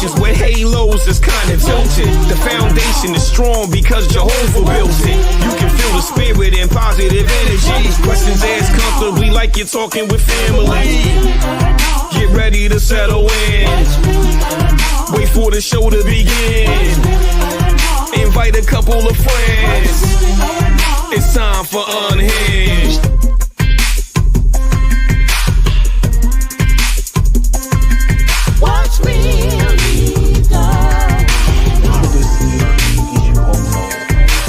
Cause with halos, it's kinda tilted. The foundation is strong because Jehovah built it. You can feel the spirit and positive energy. Questions asked comfortably like you're talking with family. Get ready to settle in. Wait for the show to begin. Invite a couple of friends. It's time for Unhinged. What's really done?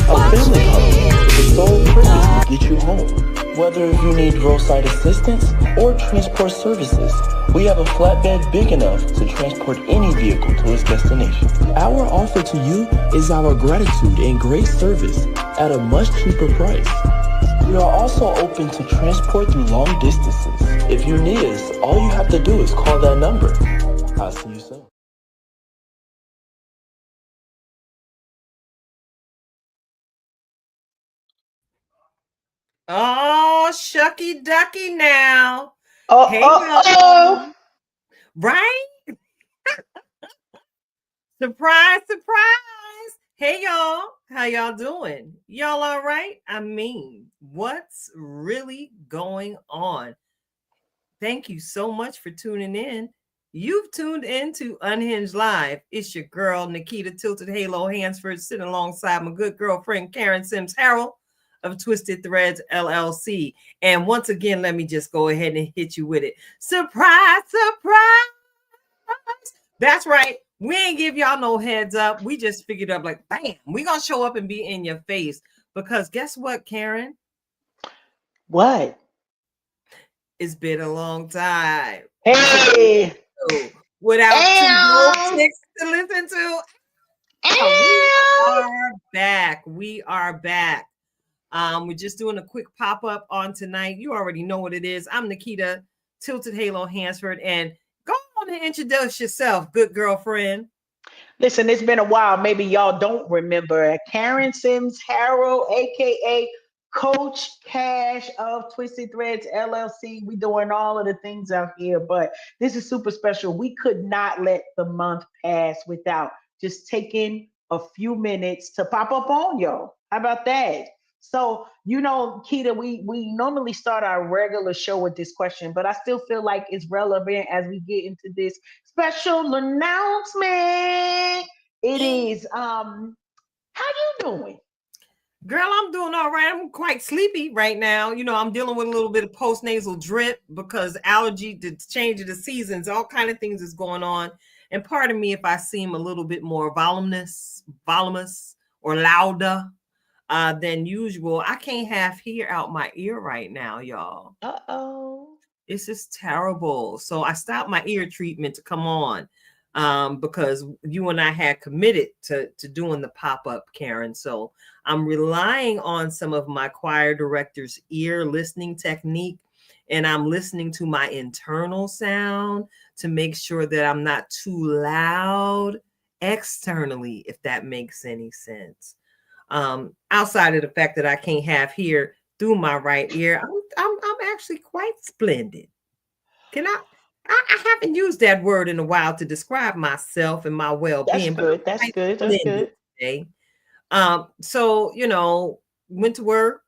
A family hub with the sole purpose to get you home. Whether you need roadside assistance or transport services, we have a flatbed big enough to transport any vehicle to its destination. Our offer to you is our gratitude and great service at a much cheaper price. We are also open to transport through long distances. If you need us, all you have to do is call that number. I'll see you soon. Oh, shucky ducky now. Hey, right? Surprise, surprise. Hey, y'all. How y'all doing? Y'all all right? I mean, what's really going on? Thank you so much for tuning in. You've tuned in to Unhinged Live. It's your girl, Nikita Tilted Halo Hansford, sitting alongside my good girlfriend, Karen Sims Harrell of Twisted Threads LLC. And once again, let me just go ahead and hit you with it. Surprise, surprise. That's right. We ain't give y'all no heads up. We just figured up like, bam, we gonna show up and be in your face. Because guess what, Karen? What? It's been a long time. Hey! Without two chicks to listen to. We are back. We are back. We're just doing a quick pop-up on tonight. You already know what it is. I'm Nikita Tilted Halo Hansford, and go on and introduce yourself, good girlfriend. Listen, it's been a while. Maybe y'all don't remember. Karen Sims Harrell, aka Coach Cash of Twisted Threads LLC. We doing all of the things out here, but this is super special. We could not let the month pass without just taking a few minutes to pop up on y'all. How about that? So, you know, Keita, we normally start our regular show with this question, but I still feel like it's relevant as we get into this special announcement. It is, how you doing? Girl, I'm doing all right. I'm quite sleepy right now. You know, I'm dealing with a little bit of postnasal drip because allergy to change of the seasons, all kind of things is going on. And pardon me if I seem a little bit more voluminous or louder than usual. I can't have hair out my ear right now, y'all. Uh-oh. It's just terrible. So I stopped my ear treatment to come on because you and I had committed to doing the pop-up, Karen. So I'm relying on some of my choir director's ear listening technique, and I'm listening to my internal sound to make sure that I'm not too loud externally, if that makes any sense. Outside of the fact that I can't have hair through my right ear, I'm actually quite splendid. Can I haven't used that word in a while to describe myself and my well-being. That's good. Today. So, you know, went to work,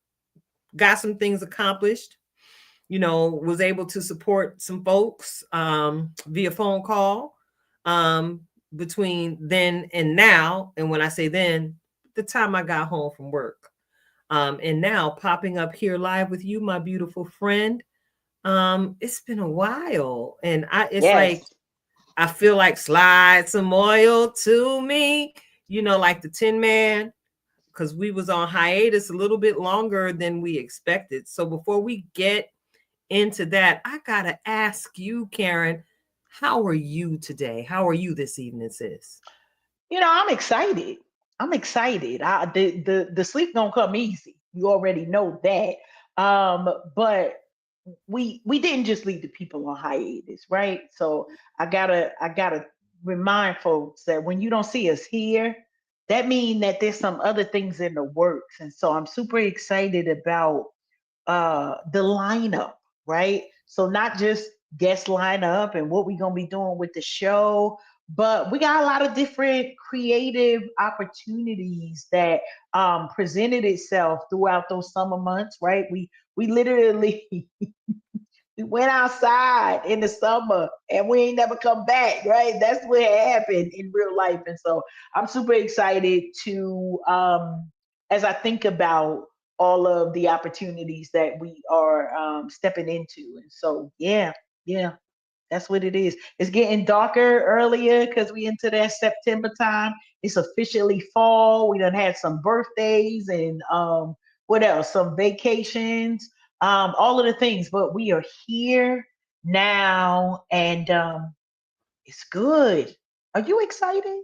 got some things accomplished, you know, was able to support some folks via phone call between then and now. And when I say then, the time I got home from work. And now popping up here live with you, my beautiful friend. It's been a while. And like, I feel like slide some oil to me, you know, like the Tin Man, because we was on hiatus a little bit longer than we expected. So before we get into that, I got to ask you, Karen, how are you today? How are you this evening, sis? You know, I'm excited. The sleep don't come easy. You already know that. But we didn't just leave the people on hiatus, right? So I gotta remind folks that when you don't see us here, that means that there's some other things in the works. And so I'm super excited about the lineup, right? So not just guest lineup and what we're gonna be doing with the show, but we got a lot of different creative opportunities that presented itself throughout those summer months, right? We literally we went outside in the summer and we ain't never come back, right? That's what happened in real life. And so I'm super excited to as I think about all of the opportunities that we are stepping into. And so yeah, that's what it is. It's getting darker earlier because we into that September time. It's officially fall. We done had some birthdays and what else? Some vacations, all of the things. But we are here now, and it's good. Are you excited?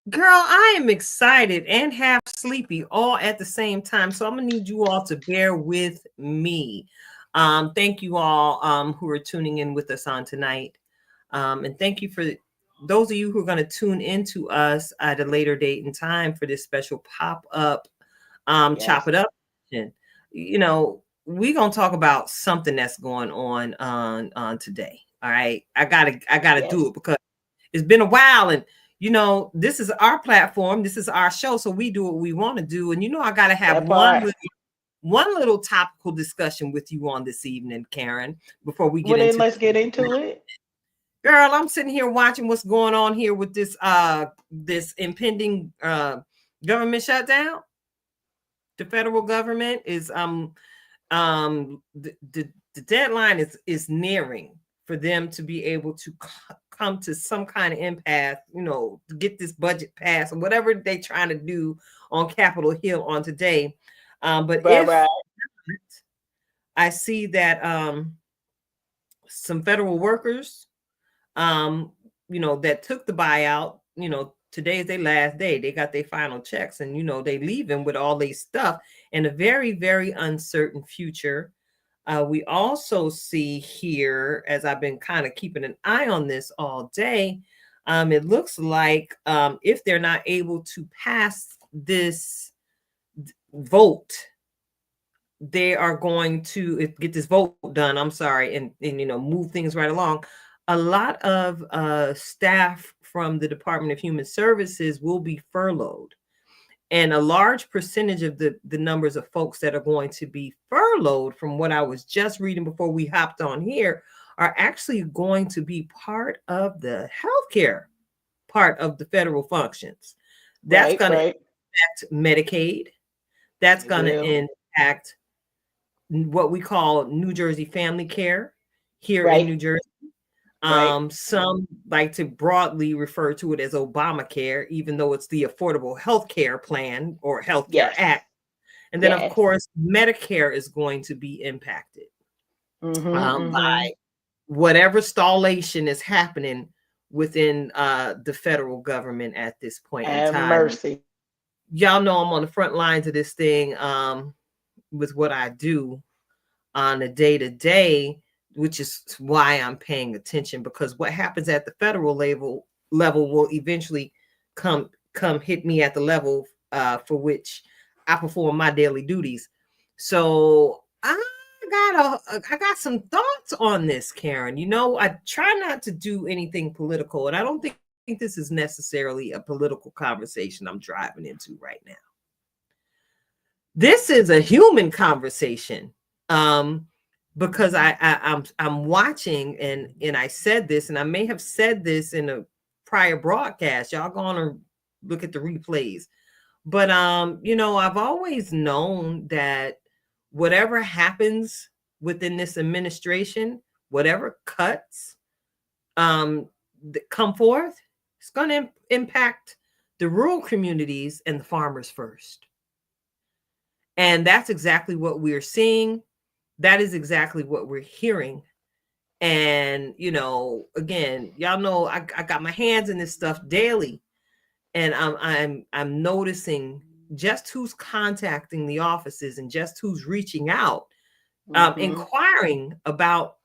Girl, I am excited and half sleepy all at the same time. So I'm gonna need you all to bear with me. Thank you all who are tuning in with us on tonight. And thank you for those of you who are going to tune into us at a later date and time for this special pop-up Yes. chop it up. You know, we're gonna talk about something that's going on today. All right. I gotta do Yes. it because it's been a while, and you know, this is our platform, this is our show, so we do what we want to do. And you know, I gotta have That part. one little topical discussion with you on this evening, Karen, before we get Well, then into let's get into it. girl. I'm sitting here watching what's going on here with this impending government shutdown. The federal government is the deadline is nearing for them to be able to come to some kind of impasse, you know, to get this budget passed or whatever they're trying to do on Capitol Hill on today. But Right, if right. I see that some federal workers, you know, that took the buyout, you know, today is their last day. They got their final checks, and you know, they leaving with all their stuff in a very, very uncertain future. We also see here, as I've been kind of keeping an eye on this all day, it looks like if they're not able to pass this vote, they are going to get this vote done. I'm sorry, and you know, move things right along. A lot of staff from the Department of Human Services will be furloughed, and a large percentage of the numbers of folks that are going to be furloughed, from what I was just reading before we hopped on here, are actually going to be part of the healthcare part of the federal functions. That's Right, going to right. impact Medicaid. That's It going to will. impact what we call New Jersey Family Care here in Right, New Jersey. right. Some like to broadly refer to it as Obamacare, even though it's the Affordable Health Care Plan or Health Care Yes. Act. And then, of Yes. course, Medicare is going to be impacted Mm-hmm. Mm-hmm. by whatever stallation is happening within the federal government at this point in Have time. mercy. Y'all know I'm on the front lines of this thing with what I do on a day to day, which is why I'm paying attention, because what happens at the federal level will eventually come hit me at the level for which I perform my daily duties. So I got some thoughts on this, Karen. You know, I try not to do anything political, and I don't think this is necessarily a political conversation I'm driving into right now. This is a human conversation. Because I'm watching, and I said this, and I may have said this in a prior broadcast. Y'all gonna look at the replays. But you know, I've always known that whatever happens within this administration, whatever cuts that come forth, it's gonna impact the rural communities and the farmers first. And that's exactly what we're seeing. That is exactly what we're hearing. And you know, again, y'all know I got my hands in this stuff daily, and I'm noticing just who's contacting the offices and just who's reaching out, Mm-hmm. inquiring about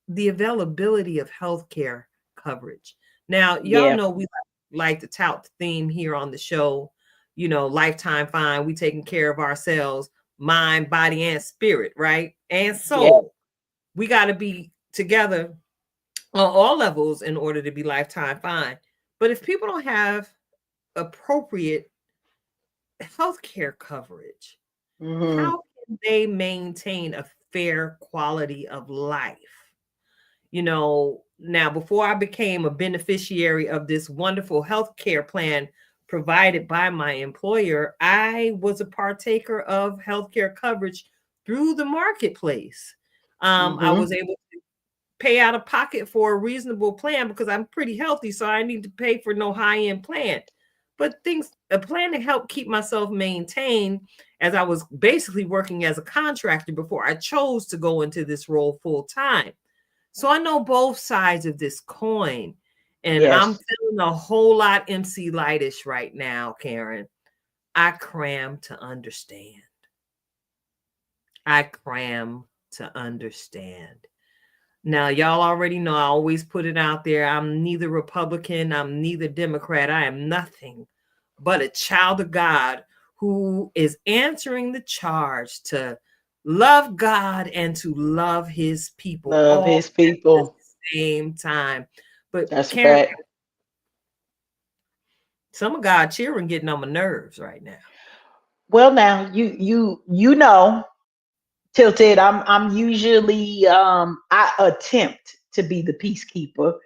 the availability of healthcare coverage. Now, y'all Yeah. know we like to tout the theme here on the show. You know, lifetime fine. We taking care of ourselves, mind, body, and spirit, right? And Yeah. soul. We got to be together on all levels in order to be lifetime fine. But if people don't have appropriate healthcare coverage, Mm-hmm. how can they maintain a fair quality of life? Now before I became a beneficiary of this wonderful healthcare plan provided by my employer, I was a partaker of healthcare coverage through the marketplace. I Mm-hmm. was able to pay out of pocket for a reasonable plan because I'm pretty healthy, so I need to pay for no high-end plan. But a plan to help keep myself maintained, as I was basically working as a contractor before I chose to go into this role full time. So I know both sides of this coin. And I'm Yes. feeling a whole lot MC Lightish right now, Karen. I cram to understand. I cram to understand. Now, y'all already know I always put it out there. I'm neither Republican, I'm neither Democrat. I am nothing but a child of God who is answering the charge to love God and to love his people Love all his at the people. same time. But That's a Karen, fact. some of God children getting on my nerves right now. Well, now you know, Tilted, I'm usually I attempt to be the peacekeeper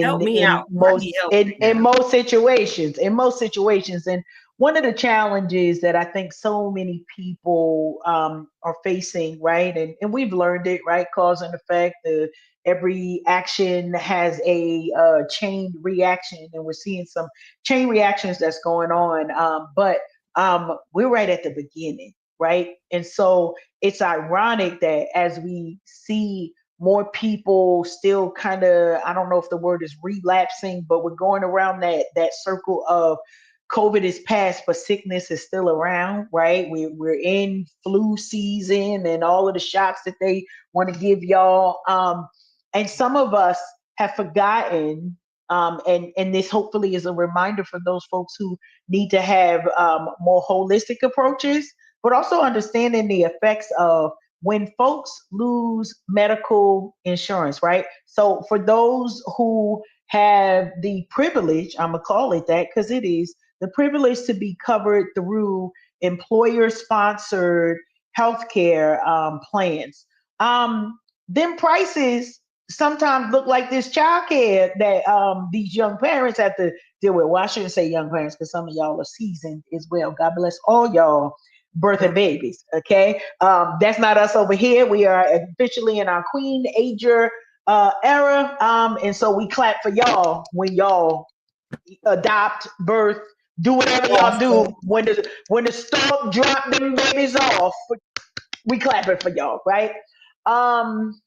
Help in me out. in I most need help in, right in now. most situations, and one of the challenges that I think so many people are facing, right, and we've learned it, right, cause and effect. Every action has a chain reaction, and we're seeing some chain reactions that's going on, but we're right at the beginning, right, and so it's ironic that as we see more people still kind of, I don't know if the word is relapsing, but we're going around that circle of COVID is past, but sickness is still around, right? We're in flu season and all of the shots that they want to give y'all. And some of us have forgotten, and this hopefully is a reminder for those folks who need to have more holistic approaches, but also understanding the effects of when folks lose medical insurance, right? So for those who have the privilege, I'm gonna call it that because it is the privilege to be covered through employer-sponsored healthcare plans. Them prices sometimes look like this childcare that these young parents have to deal with. Well, I shouldn't say young parents because some of y'all are seasoned as well. God bless all y'all birthing babies. Okay, that's not us over here. We are officially in our queen ager era, and so we clap for y'all when y'all adopt, birth, do whatever y'all do. Awesome. When the stork drop them babies off, we clapping for y'all, right? Um,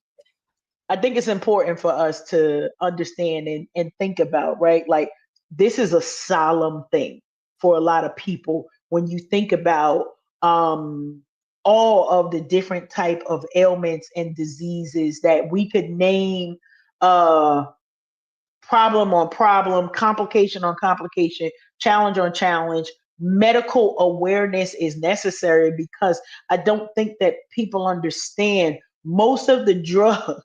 I think it's important for us to understand and think about, right? Like this is a solemn thing for a lot of people when you think about all of the different type of ailments and diseases that we could name uh problem on problem, complication on complication, challenge on challenge. Medical awareness is necessary because I don't think that people understand most of the drugs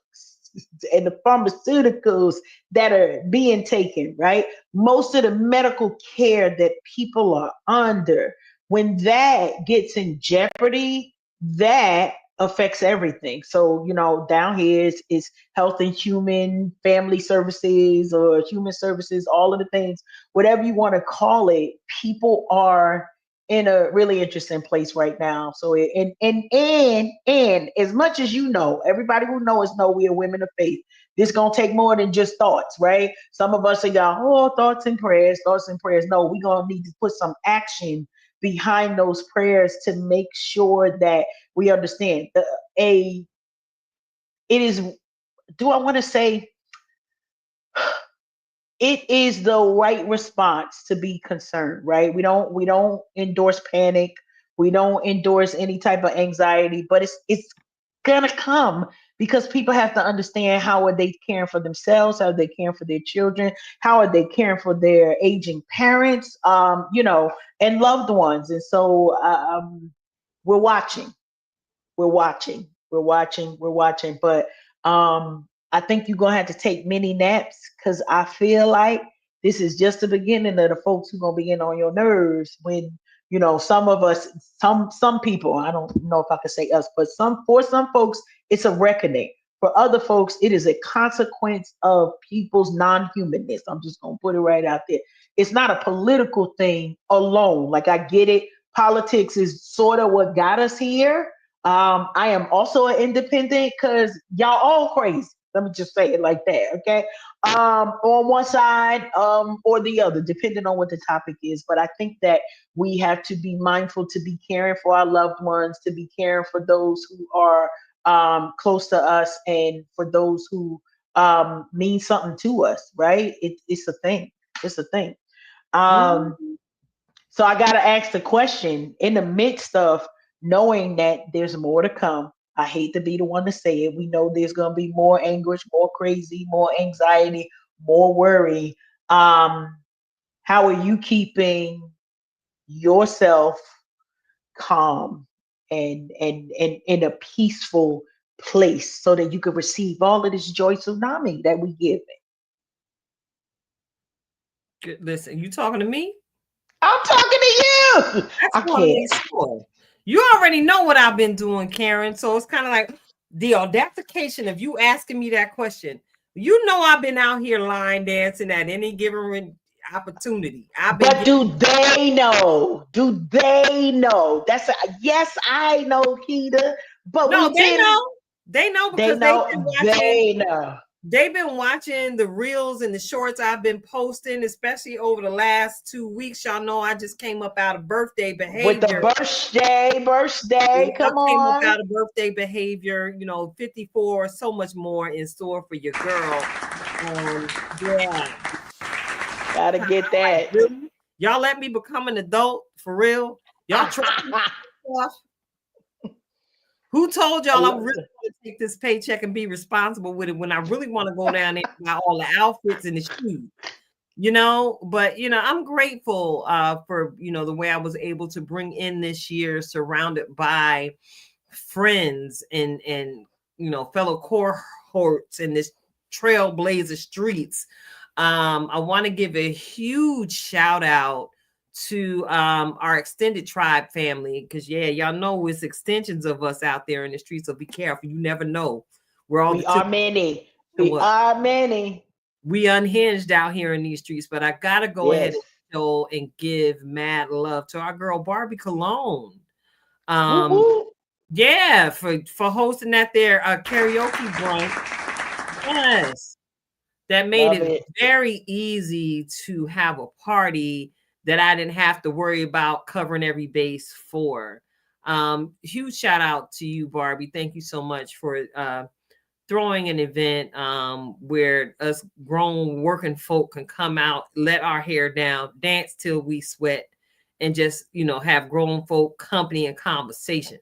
and the pharmaceuticals that are being taken, right? Most of the medical care that people are under, when that gets in jeopardy, that affects everything. So, down here is health and human family services or human services, all of the things, whatever you want to call it, people are in a really interesting place right now. So and as much as everybody who knows know we are women of faith. This gonna take more than just thoughts, right? Some of us are y'all, thoughts and prayers, thoughts and prayers. No, we're gonna need to put some action behind those prayers to make sure that we understand a it is, do I want to say it is the right response to be concerned, right? We don't endorse panic. We don't endorse any type of anxiety, but it's gonna come because people have to understand how are they caring for themselves, how are they caring for their children, how are they caring for their aging parents, and loved ones. And so we're watching we're watching. But I think you're gonna have to take many naps because I feel like This is just the beginning of the folks who gonna be getting on your nerves when some of us, some people, I don't know if I could say us, but for some folks, it's a reckoning. For other folks, it is a consequence of people's non-humanness. I'm just gonna put it right out there. It's not a political thing alone. Like, I get it. Politics is sort of what got us here. I am also an independent because y'all all crazy. Let me just say it like that, okay? On one side or the other, depending on what the topic is. But I think that we have to be mindful to be caring for our loved ones, to be caring for those who are close to us, and for those who mean something to us, right? It's a thing. It's a thing. Mhm. So I got to ask the question, in the midst of knowing that there's more to come. I hate to be the one to say it. We know there's going to be more anguish, more crazy, more anxiety, more worry. How are you keeping yourself calm and in a peaceful place so that you can receive all of this joy tsunami that we give? Listen, you talking to me? I'm talking to you. I I just want to can't. make sure. You already know what I've been doing, Karen. So it's kind of like the authentication of you asking me that question. You know, I've been out here line dancing at any given opportunity. I've been But getting. do they know? Do they know? Yes, I know, Keita. But No, we they tend, know. They know they because they've been know, watching. they know. They've been watching the reels and the shorts I've been posting, especially over the last 2 weeks. Y'all know I just came up out of birthday With the behavior. birthday, I come came up on. out of birthday behavior, 54, so much more in store for your girl. Yeah. Gotta get that. Really? Y'all let me become an adult for real? Y'all trust me? Who told y'all I'm really going to take this paycheck and be responsible with it when I really want to go down there and buy all the outfits and the shoes? But I'm grateful for the way I was able to bring in this year, surrounded by friends and fellow cohorts in this trailblazer streets. I want to give a huge shout out to our extended tribe family, because y'all know it's extensions of us out there in the streets, so be careful. You never know where all We the are many. We are many. we unhinged out here in these streets. But I gotta go ahead Yes. and show and give mad love to our girl Barbie Cologne. Woo-hoo. Yeah, for hosting that there karaoke brunch. Yes, that made Love it it. very easy to have a party that I didn't have to worry about covering every base for. Huge shout out to you, Barbie. Thank you so much for throwing an event where us grown working folk can come out, let our hair down, dance till we sweat, and just have grown folk company and conversation.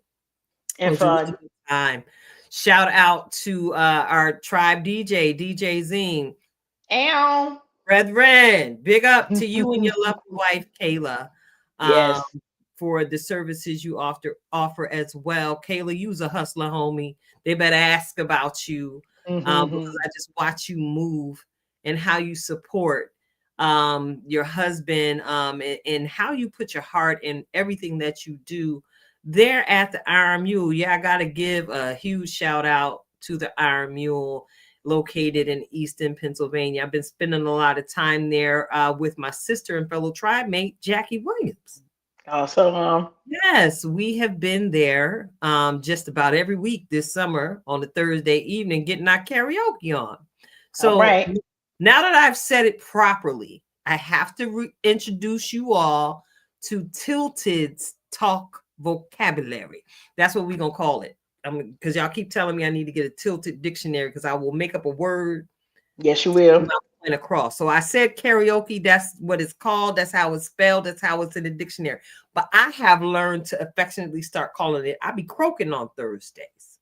It And was a really fun. good time. Shout out to our tribe DJ Zine. Ow. Brethren, big up to you and your lovely wife, Kayla, um, Yes. for the services you offer as well. Kayla, you's a hustler, homie. They better ask about you because I just watch you move and how you support your husband and how you put your heart in everything that you do there at the Iron Mule. Yeah, I got to give a huge shout out to the Iron Mule, located in Easton, Pennsylvania. I've been spending a lot of time there with my sister and fellow tribe mate, Jackie Williams. Awesome. Yes, we have been there just about every week this summer on a Thursday evening, getting our karaoke on. So All right. now that I've said it properly, I have to introduce you all to Tilted's Talk Vocabulary. That's what we're going to call it. Because y'all keep telling me I need to get a Tilted dictionary because I will make up a word. Yes, you will. And across. So I said karaoke. That's what it's called. That's how it's spelled. That's how it's in the dictionary. But I have learned to affectionately start calling it. I be croaking on Thursdays.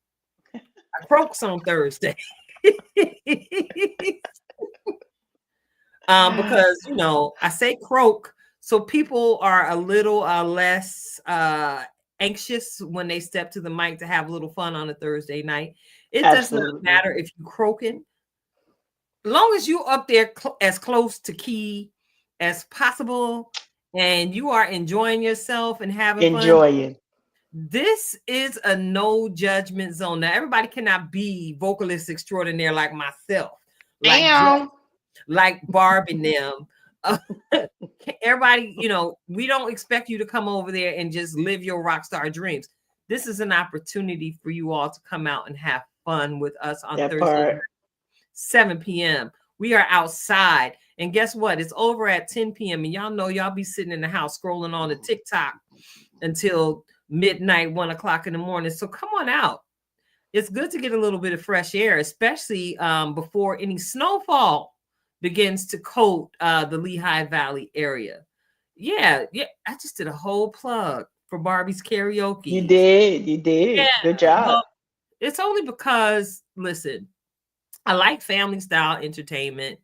I croaks on Thursday. Because I say croak, so people are a little less anxious when they step to the mic to have a little fun on a Thursday night. It does not matter if you croaking, long as you up there as close to key as possible and you are enjoying yourself and having fun, Enjoying. this is a no judgment zone. Now, everybody cannot be vocalist extraordinaire like myself, like Damn. like Barbie and them. Everybody, we don't expect you to come over there and just live your rock star dreams. This is an opportunity for you all to come out and have fun with us on That Thursday, part. 7 p.m. We are outside. And guess what? It's over at 10 p.m. And y'all know y'all be sitting in the house scrolling on the TikTok until midnight, 1 o'clock in the morning. So come on out. It's good to get a little bit of fresh air, especially before any snowfall begins to coat the Lehigh Valley area. Yeah. I just did a whole plug for Barbie's karaoke. You did. Yeah, Good job. well, it's only because, listen, I like family style entertainment.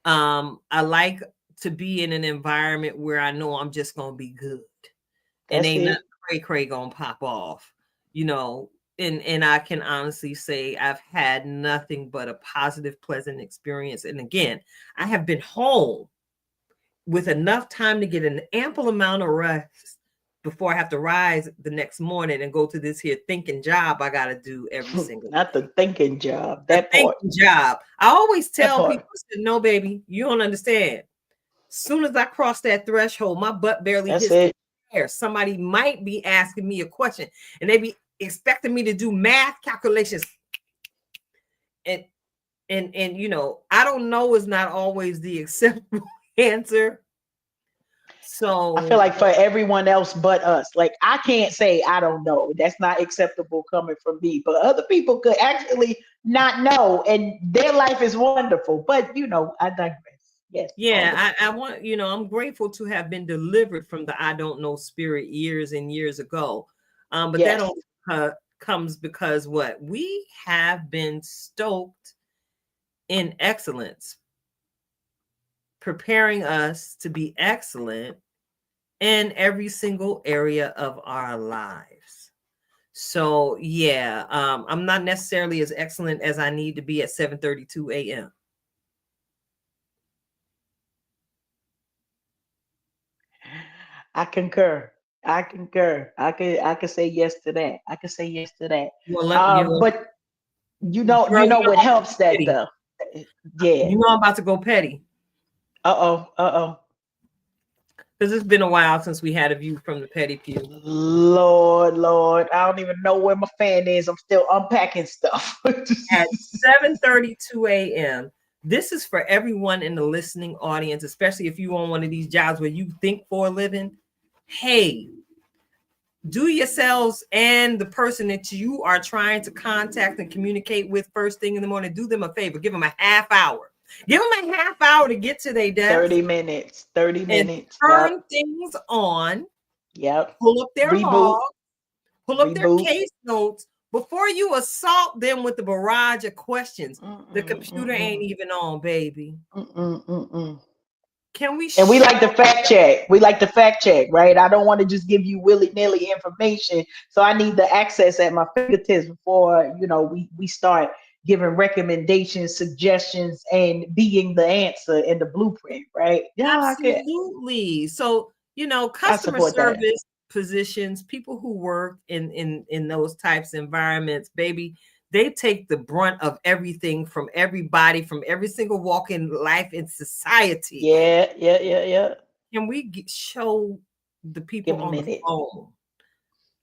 I like to be in an environment where I know I'm just gonna be good, and ain't nothing cray gonna pop off, And I can honestly say I've had nothing but a positive, pleasant experience. And again, I have been home with enough time to get an ample amount of rest before I have to rise the next morning and go to this here thinking job I got to do every single Not day. the thinking job. The That part. thinking job. I always tell part. people, no, baby, you don't understand. As soon as I cross that threshold, my butt barely That's hits it. the air. Somebody might be asking me a question and they be expecting me to do math calculations. And I don't know is not always the acceptable answer. So I feel like for everyone else but us, like I can't say I don't know. That's not acceptable coming from me. But other people could actually not know, and their life is wonderful. But I digress. Yes. yeah, I want, I'm grateful to have been delivered from the I don't know spirit years and years ago. But Yes. that only comes because what? We have been stoked in excellence, preparing us to be excellent in every single area of our lives. So yeah, I'm not necessarily as excellent as I need to be at 7:32 a.m. I concur. I could say yes to that. I could say yes to that. But girl, what helps that petty. though? Yeah. I'm about to go petty. Uh-oh. Because it's been a while since we had a view from the petty pew. Lord, I don't even know where my fan is. I'm still unpacking stuff. At 7:32 a.m. This is for everyone in the listening audience, especially if you on one of these jobs where you think for a living. Hey, do yourselves and the person that you are trying to contact and communicate with first thing in the morning, do them a favor. Give them a half hour. Give them a half hour to get to their desk. 30 minutes. 30 minutes. Turn things on. Yep. Pull up their log. Pull up their Reboot. case notes before you assault them with the barrage of questions. The computer ain't even on, baby. Can we? And we like to fact check. We like to fact check, right? I don't want to just give you willy-nilly information. So I need the access at my fingertips before, we start giving recommendations, suggestions, and being the answer in the blueprint, right? Yeah, absolutely. So, customer service positions, people who work in those types of environments, baby, they take the brunt of everything from everybody, from every single walk in life in society. Yeah. Can we show the people on the phone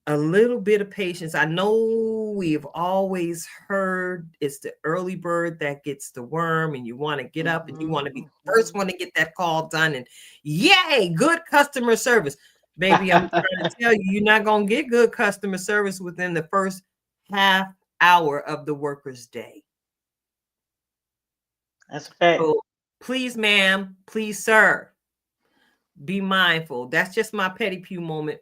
a little bit of patience? I know we've always heard it's the early bird that gets the worm, and you want to get up and you want to be the first one to get that call done. And yay, good customer service. Baby, I'm trying to tell you, you're not going to get good customer service within the first half hour of the worker's day. That's a fact. So please, ma'am, please, sir, be mindful. That's just my petty pew moment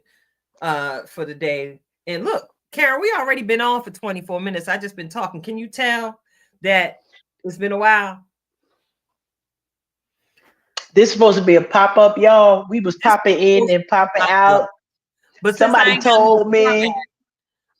for the day. And look, Karen, we already been on for 24 minutes. I just been talking. Can you tell that it's been a while? This is supposed to be a pop-up, y'all. We was popping in and popping out. But somebody told me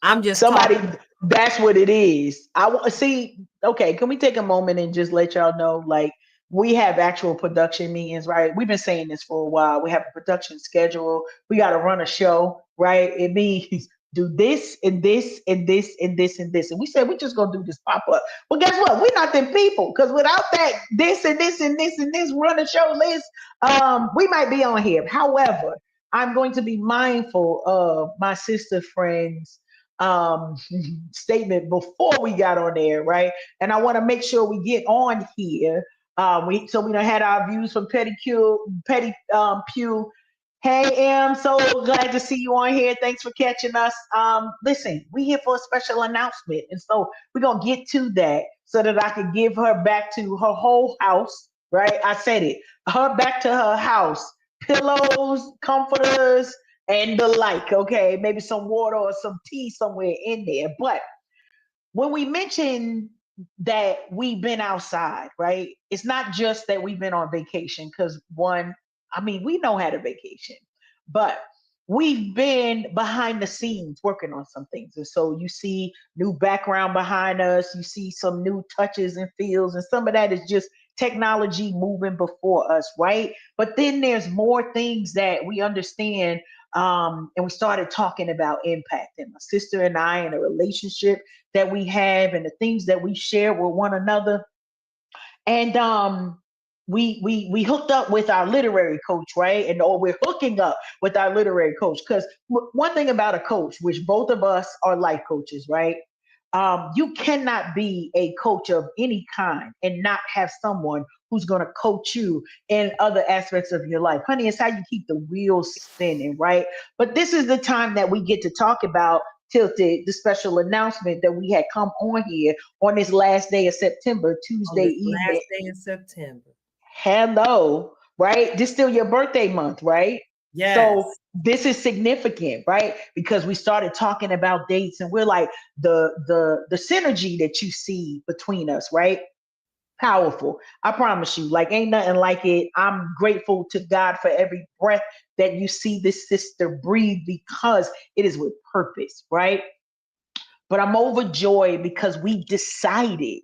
I'm just somebody talking. That's what it is. I want to see. Okay, can we take a moment and just let y'all know, like, we have actual production meetings, right? We've been saying this for a while. We have a production schedule. We got to run a show, right? It means do this and this and this and this and this. And we said we just gonna do this pop up. Well, guess what? We're not them people because without that this and this and this and this run a show list, we might be on here. However, I'm going to be mindful of my sister friends um statement before we got on there, right? And I want to make sure we get on here. We done had our views from Petty Pew. Hey, Em, so glad to see you on here. Thanks for catching us. Listen, we here for a special announcement, and so we're gonna get to that so that I can give her back to her whole house. Right, I said it. Her back to her house, pillows, comforters, and the like. Okay, maybe some water or some tea somewhere in there. But when we mention that we've been outside, right? It's not just that we've been on vacation, because one, I mean, we know how to vacation, but we've been behind the scenes working on some things. And so you see new background behind us, you see some new touches and feels, and some of that is just technology moving before us, right? But then there's more things that we understand. And we started talking about impact, and my sister and I, and a relationship that we have, and the things that we share with one another. And we hooked up with our literary coach, right? And or we're hooking up with our literary coach, because one thing about a coach, which both of us are life coaches, right? You cannot be a coach of any kind and not have someone who's going to coach you in other aspects of your life. Honey, it's how you keep the wheels spinning, right? But this is the time that we get to talk about Tilted, the special announcement that we had come on here on this last day of September, On Tuesday this evening. last day in September. Hello, right? This still your birthday month, right? Yes. So this is significant, right? Because we started talking about dates, and we're like the synergy that you see between us, right? Powerful. I promise you, like ain't nothing like it. I'm grateful to God for every breath that you see this sister breathe, because it is with purpose, right? But I'm overjoyed because we decided.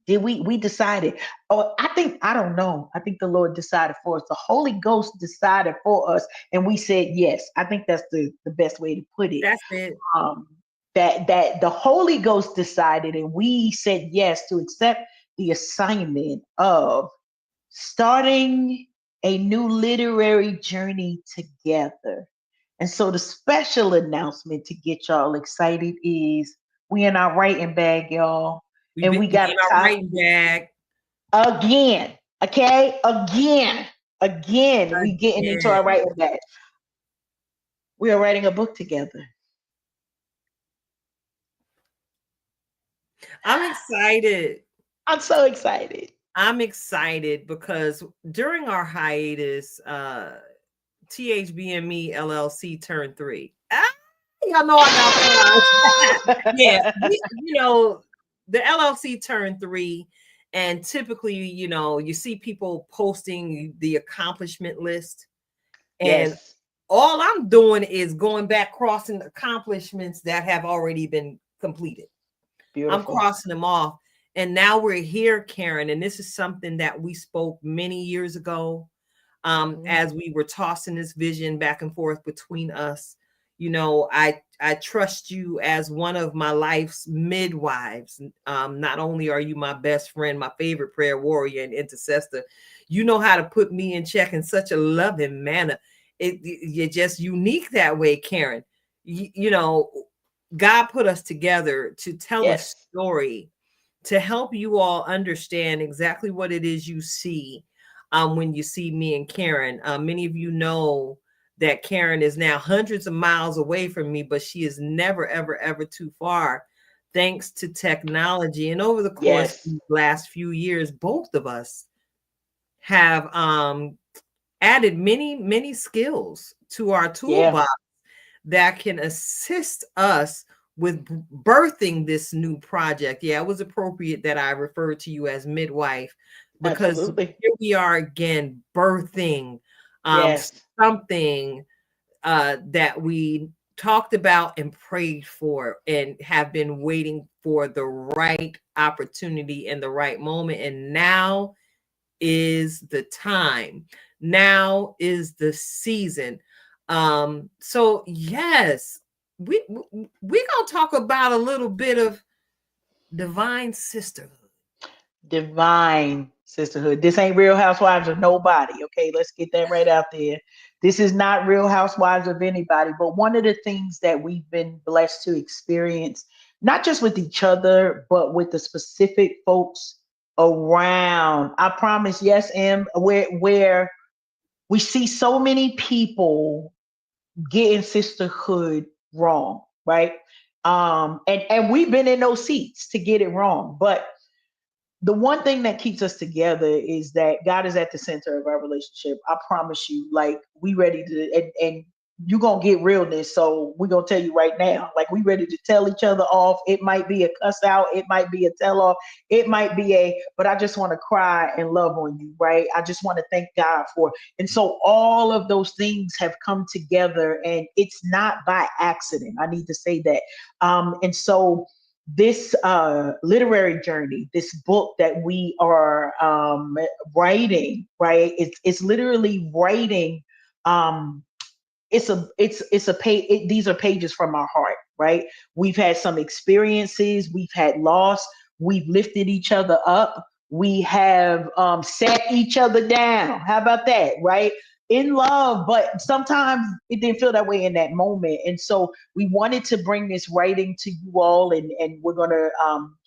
Did we decided? Oh, I don't know. I think the Lord decided for us. The Holy Ghost decided for us, and we said yes. I think that's the best way to put it. That's it. Um, that the Holy Ghost decided, and we said yes to accept the assignment of starting a new literary journey together. And so the special announcement to get y'all excited is we in our writing bag, y'all. And we We got in a our top writing bag again. Okay? Again, we getting into our again. writing bag. We are writing a book together. I'm excited. I'm so excited. I'm excited because during our hiatus, THB and Me LLC turned 3. Y'all know I got plans. Yeah, the LLC turned 3, and typically, you see people posting the accomplishment list, and Yes. all I'm doing is going back, crossing accomplishments that have already been completed. I'm Beautiful. crossing them off. And now we're here, Karen, and this is something that we spoke many years ago, as we were tossing this vision back and forth between us. I trust you as one of my life's midwives. Not only are you my best friend, my favorite prayer warrior and intercessor, you know how to put me in check in such a loving manner. You're just unique that way, Karen. God put us together to tell a Yes. story, to help you all understand exactly what it is you see when you see me and Karen. Many of you know that Karen is now hundreds of miles away from me, but she is never, ever, ever too far, thanks to technology. And over the course of Yes. the last few years, both of us have added many, many skills to our Yeah. toolbox that can assist us with birthing this new project. Yeah, it was appropriate that I referred to you as midwife, because Absolutely. here we are again, birthing Yes. something that we talked about and prayed for and have been waiting for the right opportunity and the right moment. And now is the time. Now is the season. So yes, we gonna talk about a little bit of divine sisterhood. Divine sisterhood. This ain't Real Housewives of nobody. Okay, let's get that right out there. This is not Real Housewives of anybody. But one of the things that we've been blessed to experience, not just with each other, but with the specific folks around. I promise, yes, where we see so many people getting sisterhood wrong, right? And we've been in those seats to get it wrong, but the one thing that keeps us together is that God is at the center of our relationship. I promise you, like we ready to, and you gonna get realness. So we're gonna tell you right now, like we ready to tell each other off. It might be a cuss out, it might be a tell off, it might be but I just want to cry and love on you, right? I just want to thank God for. And so all of those things have come together, and it's not by accident. I need to say that. And so this literary journey, this book that we are writing, right? It's literally writing. Um, it's a page. These are pages from our heart, right? We've had some experiences, we've had loss, we've lifted each other up, we have set each other down. How about that, right? In love, but sometimes it didn't feel that way in that moment. And so we wanted to bring this writing to you all, and we're going to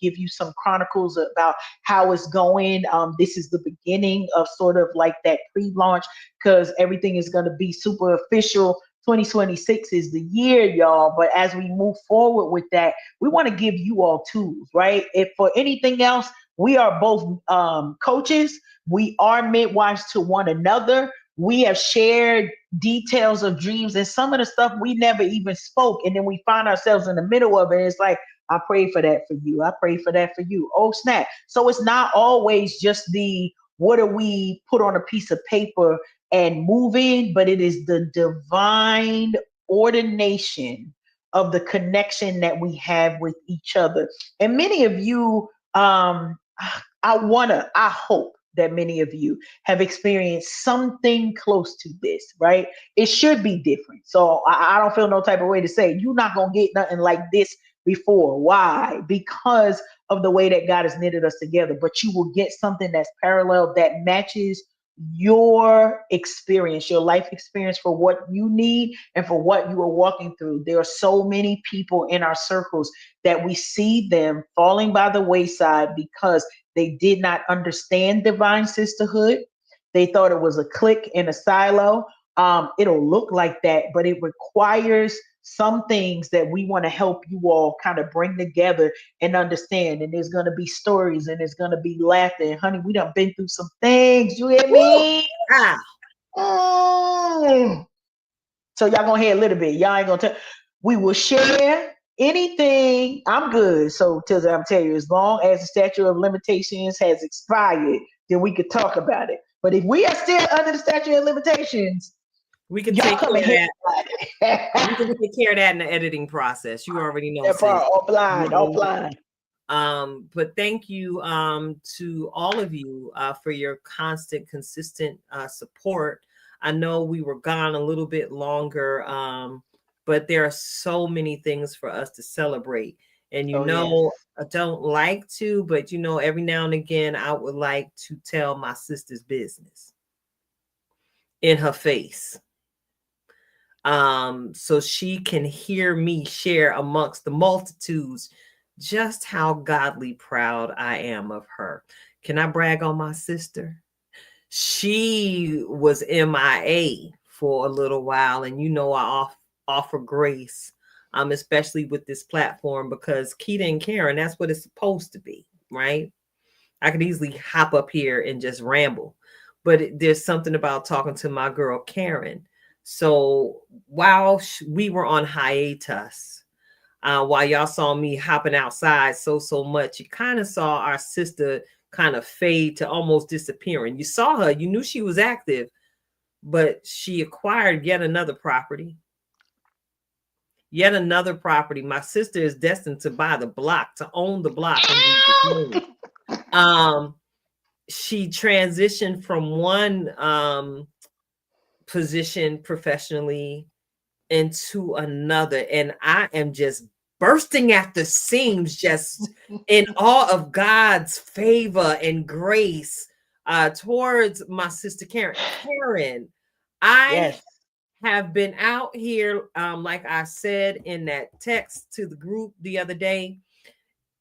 give you some chronicles about how it's going. This is the beginning of sort of like that pre-launch, because everything is going to be super official. 2026 is the year, y'all. But as we move forward with that, we want to give you all tools, right? If for anything else, we are both coaches. We are midwives to one another. We have shared details of dreams and some of the stuff we never even spoke. And then we find ourselves in the middle of it. It's like, I prayed for that for you. I prayed for that for you. Oh, snap. So it's not always just the what do we put on a piece of paper and move in, but it is the divine ordination of the connection that we have with each other. And many of you, I hope that many of you have experienced something close to this, right? It should be different. So I don't feel no type of way to say you're not going to get nothing like this before. Why? Because of the way that God has knitted us together. But you will get something that's parallel, that matches your experience, your life experience, for what you need and for what you are walking through. There are so many people in our circles that we see them falling by the wayside because they did not understand divine sisterhood. They thought it was a clique in a silo. It'll look like that, but it requires some things that we want to help you all kind of bring together and understand. And there's going to be stories, and there's going to be laughter. And honey, we done been through some things. You hear me? Ah, So y'all gonna hear a little bit. Y'all ain't gonna tell. We will share anything. I'm good. So till I'm telling you, as long as the statute of limitations has expired, then we could talk about it. But if we are still under the statute of limitations, we can y'all take come care and of hit that. We can take care of that in the editing process. You already know. that part offline. But thank you to all of you for your constant, consistent support. I know we were gone a little bit longer, but there are so many things for us to celebrate. And Yes. I don't like to, but every now and again, I would like to tell my sister's business in her face. So she can hear me share amongst the multitudes just how godly proud I am of her. Can I brag on my sister? She was MIA for a little while, and I offer grace, especially with this platform, because Keita and Karen, that's what it's supposed to be, right? I could easily hop up here and just ramble, but there's something about talking to my girl Karen. So while we were on hiatus, while y'all saw me hopping outside so much, you kind of saw our sister kind of fade to almost disappearing. You saw her, you knew she was active, but she acquired yet another property. My sister is destined to buy the block, to own the block. she transitioned from one position professionally into another, and I am just bursting at the seams, just in awe of God's favor and grace towards my sister Karen. Karen, I Yes. have been out here, like I said in that text to the group the other day.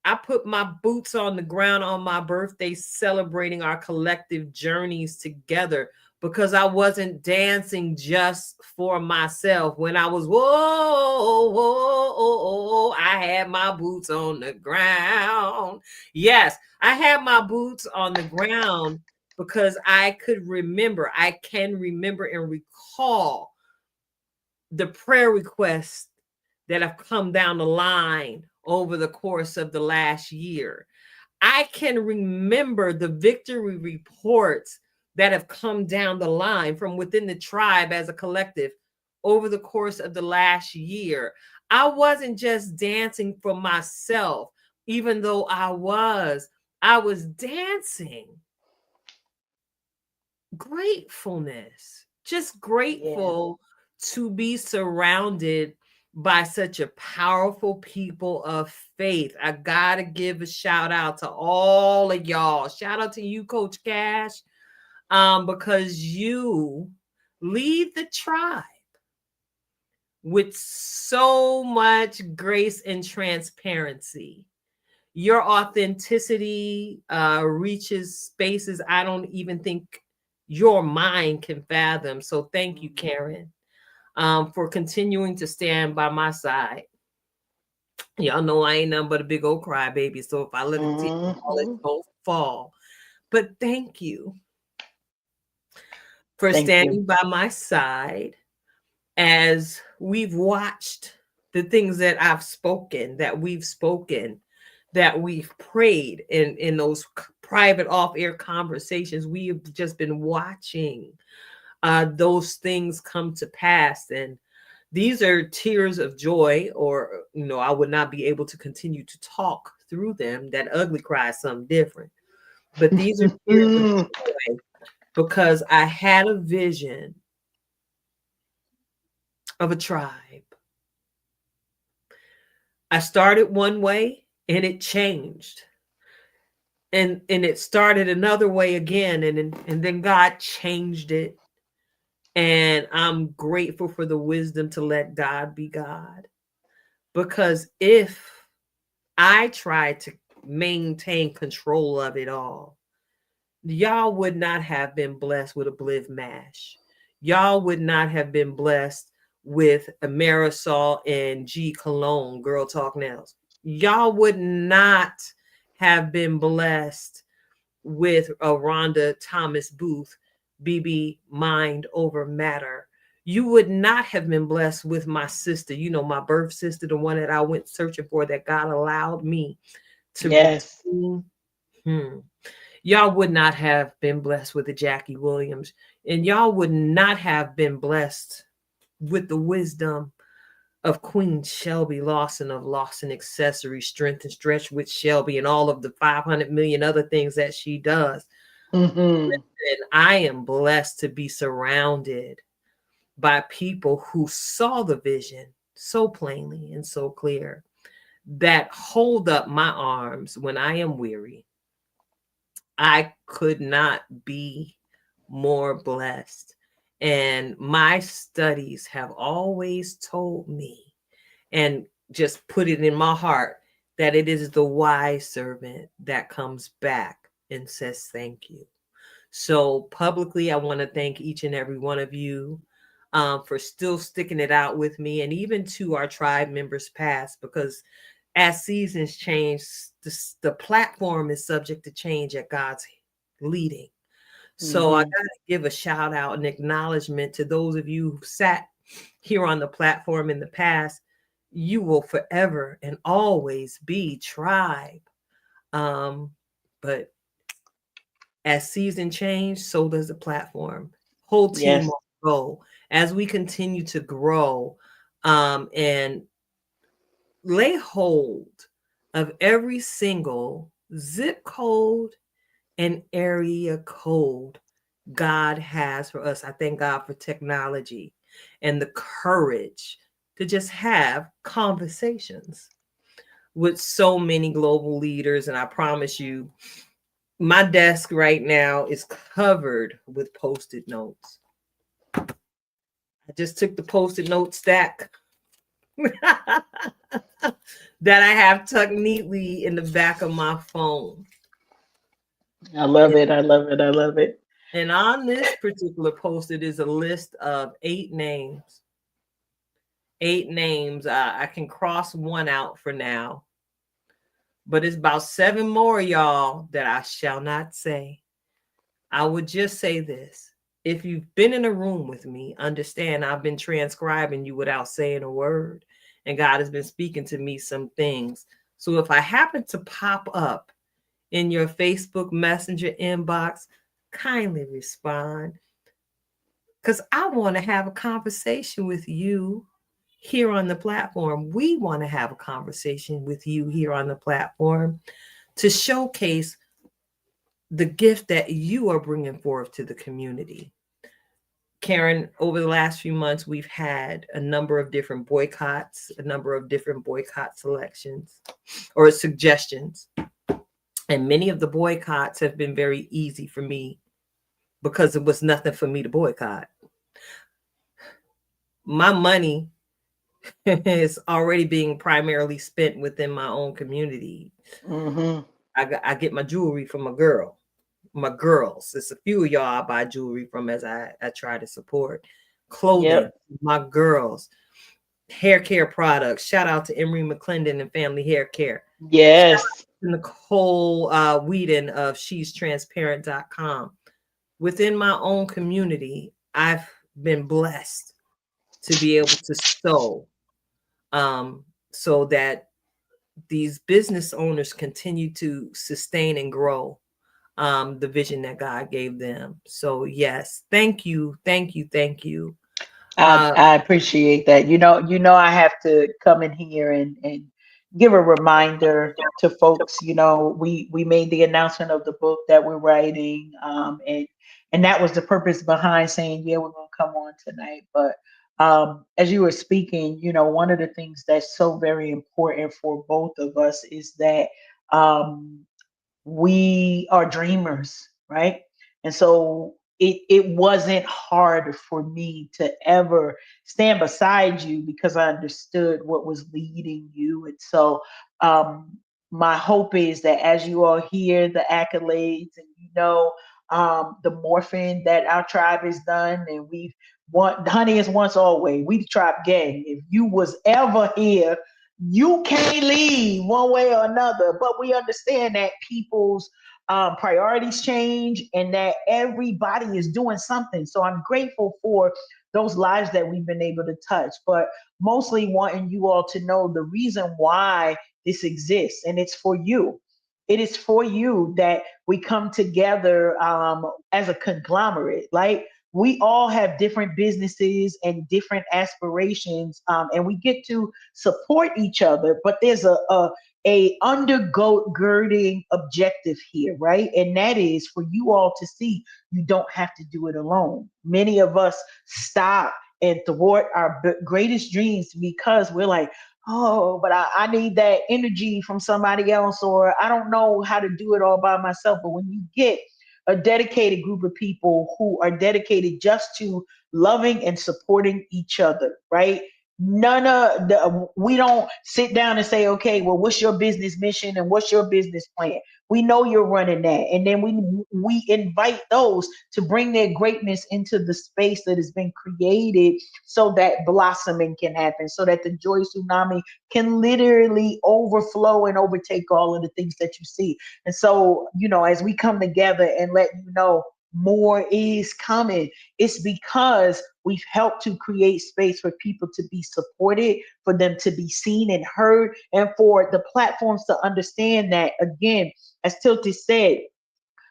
I put my boots on the ground on my birthday, celebrating our collective journeys together, because I wasn't dancing just for myself. When I was, whoa, whoa, whoa, I had my boots on the ground. Yes, I had my boots on the ground because I can remember and recall the prayer requests that have come down the line over the course of the last year. I can remember the victory reports that have come down the line from within the tribe as a collective over the course of the last year. I wasn't just dancing for myself, even though I was dancing gratefulness, just Yes. grateful to be surrounded by such a powerful people of faith. I gotta give a shout out to all of y'all. Shout out to you, Coach Cash, because you lead the tribe with so much grace and transparency. Your authenticity reaches spaces I don't even think your mind can fathom. So thank you, Karen, for continuing to stand by my side. Y'all know I ain't nothing but a big old crybaby. So if I let a tear fall, it Mhm. don't fall. But thank you for Thank you. standing by my side as we've watched the things that I've spoken, that we've spoken, that we've prayed in those private off-air conversations. We have just been watching those things come to pass, and these are tears of joy, or I would not be able to continue to talk through them. That ugly cry is something different, but these are tears of joy because I had a vision of a tribe. I started one way and it changed. And it started another way again, and then God changed it. And I'm grateful for the wisdom to let God be God. Because if I tried to maintain control of it all, y'all would not have been blessed with a Bliv Mash. Y'all would not have been blessed with a Marisol and G Cologne, Girl Talk Nails. Y'all would not have been blessed with a Rhonda Thomas Booth, BB Mind Over Matter. You would not have been blessed with my sister, my birth sister, the one that I went searching for, that God allowed me to Yes. redeem. Y'all would not have been blessed with the Jackie Williams, and y'all would not have been blessed with the wisdom of Queen Shelby Lawson of Lawson Accessories, Strength and Stretch with Shelby, and all of the 500 million other things that she does. Mm-hmm. And I am blessed to be surrounded by people who saw the vision so plainly and so clear, that hold up my arms when I am weary. I could not be more blessed. And my studies have always told me, and just put it in my heart, that it is the wise servant that comes back and says thank you. So publicly, I want to thank each and every one of you for still sticking it out with me, and even to our tribe members past, because as seasons change, the platform is subject to change at God's leading. So I Mm-hmm. got to give a shout out and acknowledgement to those of you who sat here on the platform in the past. You will forever and always be tribe. But as season change, so does the platform. Whole team Yes. will grow as we continue to grow, and lay hold of every single zip code an area code God has for us. I thank God for technology and the courage to just have conversations with so many global leaders. And I promise you, my desk right now is covered with post-it notes. I just took the post-it note stack that I have tucked neatly in the back of my phone. I love it. I love it. I love it. And on this particular post-it is a list of 8 names. 8 names. I can cross one out for now, but it's about 7 more, y'all, that I shall not say. I would just say this. If you've been in a room with me, understand I've been transcribing you without saying a word. And God has been speaking to me some things. So if I happen to pop up in your Facebook Messenger inbox, kindly respond. Because I want to have a conversation with you here on the platform. We want to have a conversation with you here on the platform to showcase the gift that you are bringing forth to the community. Karen, over the last few months, we've had a number of different boycotts, a number of different boycott selections or suggestions. And many of the boycotts have been very easy for me because it was nothing for me to boycott. My money is already being primarily spent within my own community. Mm-hmm. I get my jewelry from my girls. There's a few of y'all I buy jewelry from as I try to support. Clothing, Yep. my girls. Hair care products. Shout out to Emery McClendon and Family Hair Care. Yes. Nicole Whedon of she's transparent.com. Within my own community, I've been blessed to be able to sow so that these business owners continue to sustain and grow the vision that God gave them. So yes, thank you, thank you, thank you. I appreciate that. I have to come in here and give a reminder to folks. We made the announcement of the book that we're writing, and that was the purpose behind saying, yeah, we're gonna come on tonight. But as you were speaking, one of the things that's so very important for both of us is that um, we are dreamers, right? And so it wasn't hard for me to ever stand beside you because I understood what was leading you. And so my hope is that as you all hear the accolades and the morphing that our tribe has done, and we've honey is once always, we the tribe gang. If you was ever here, you can't leave one way or another. But we understand that people's priorities change and that everybody is doing something. So I'm grateful for those lives that we've been able to touch, but mostly wanting you all to know the reason why this exists. And it's for you. It is for you that we come together as a conglomerate. Like, we all have different businesses and different aspirations, and we get to support each other. But there's a undergirding objective here, right? And that is for you all to see you don't have to do it alone. Many of us stop and thwart our greatest dreams because we're like, oh, but I need that energy from somebody else, or I don't know how to do it all by myself. But when you get a dedicated group of people who are dedicated just to loving and supporting each other, right? We don't sit down and say, okay, well, what's your business mission and what's your business plan? We know you're running that, and then we invite those to bring their greatness into the space that has been created so that blossoming can happen, so that the joy tsunami can literally overflow and overtake all of the things that you see. And so, as we come together and let you know more is coming, it's because we've helped to create space for people to be supported, for them to be seen and heard, and for the platforms to understand that, again, as Tilty said,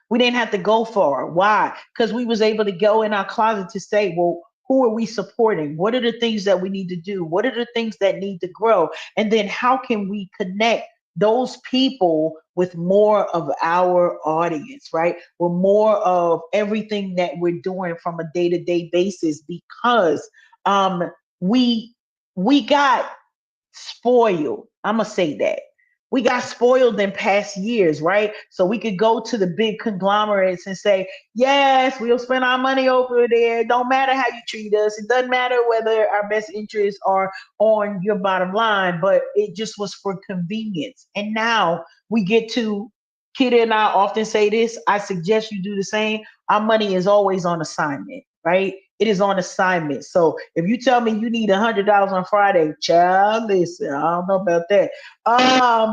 we didn't have to go far. Why? Because we was able to go in our closet to say, well, who are we supporting? What are the things that we need to do? What are the things that need to grow? And then how can we connect those people with more of our audience, right? With more of everything that we're doing from a day-to-day basis, because um we got spoiled. I'm gonna say that. We got spoiled in past years, right? So we could go to the big conglomerates and say, yes, we'll spend our money over there. Don't matter how you treat us. It doesn't matter whether our best interests are on your bottom line, but it just was for convenience. And now we get to, Kita and I often say this. I suggest you do the same. Our money is always on assignment, right? It is on assignment. So if you tell me you need $100 on Friday, child, listen, I don't know about that.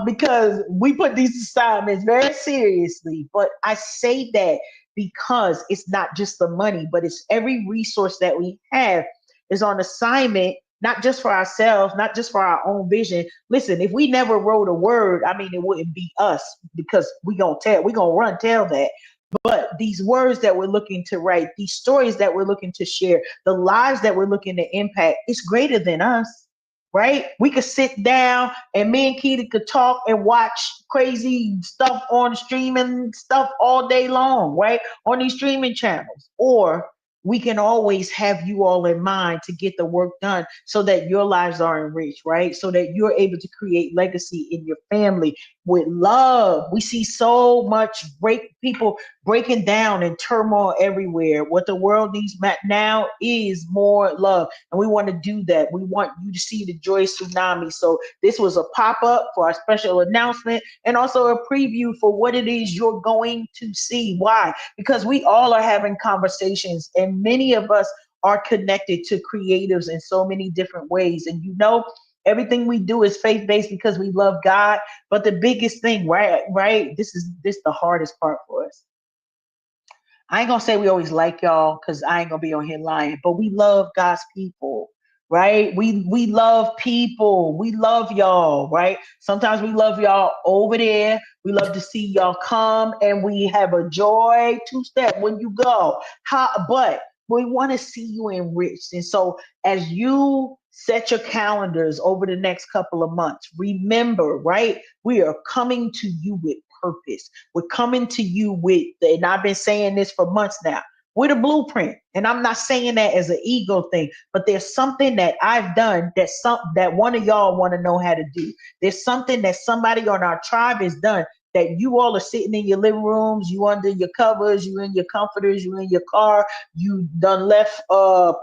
Because we put these assignments very seriously. But I say that because it's not just the money, but it's every resource that we have is on assignment, not just for ourselves, not just for our own vision. Listen, if we never wrote a word, I mean, it wouldn't be us, because we gonna run tell that. But these words that we're looking to write, these stories that we're looking to share, the lives that we're looking to impact, it's greater than us, right? We could sit down and me and Keita could talk and watch crazy stuff on streaming stuff all day long, right? On these streaming channels. Or we can always have you all in mind to get the work done so that your lives are enriched, right? So that you're able to create legacy in your family with love. We see so much people breaking down and turmoil everywhere. What the world needs now is more love. And we want to do that. We want you to see the joy tsunami. So this was a pop-up for our special announcement, and also a preview for what it is you're going to see. Why? Because we all are having conversations, and many of us are connected to creatives in so many different ways. And everything we do is faith-based because we love God. But the biggest thing, right? This the hardest part for us. I ain't gonna say we always like y'all, because I ain't gonna be on here lying, but we love God's people, right? We love people. We love y'all, right? Sometimes we love y'all over there. We love to see y'all come, and we have a joy two-step when you go. But we want to see you enriched. And so as you set your calendars over the next couple of months, remember, right? We are coming to you with purpose. We're coming to you with, and I've been saying this for months now, with a blueprint. And I'm not saying that as an ego thing, but there's something that I've done that one of y'all want to know how to do. There's something that somebody on our tribe has done that you all are sitting in your living rooms, you under your covers, you in your comforters, you in your car, you done left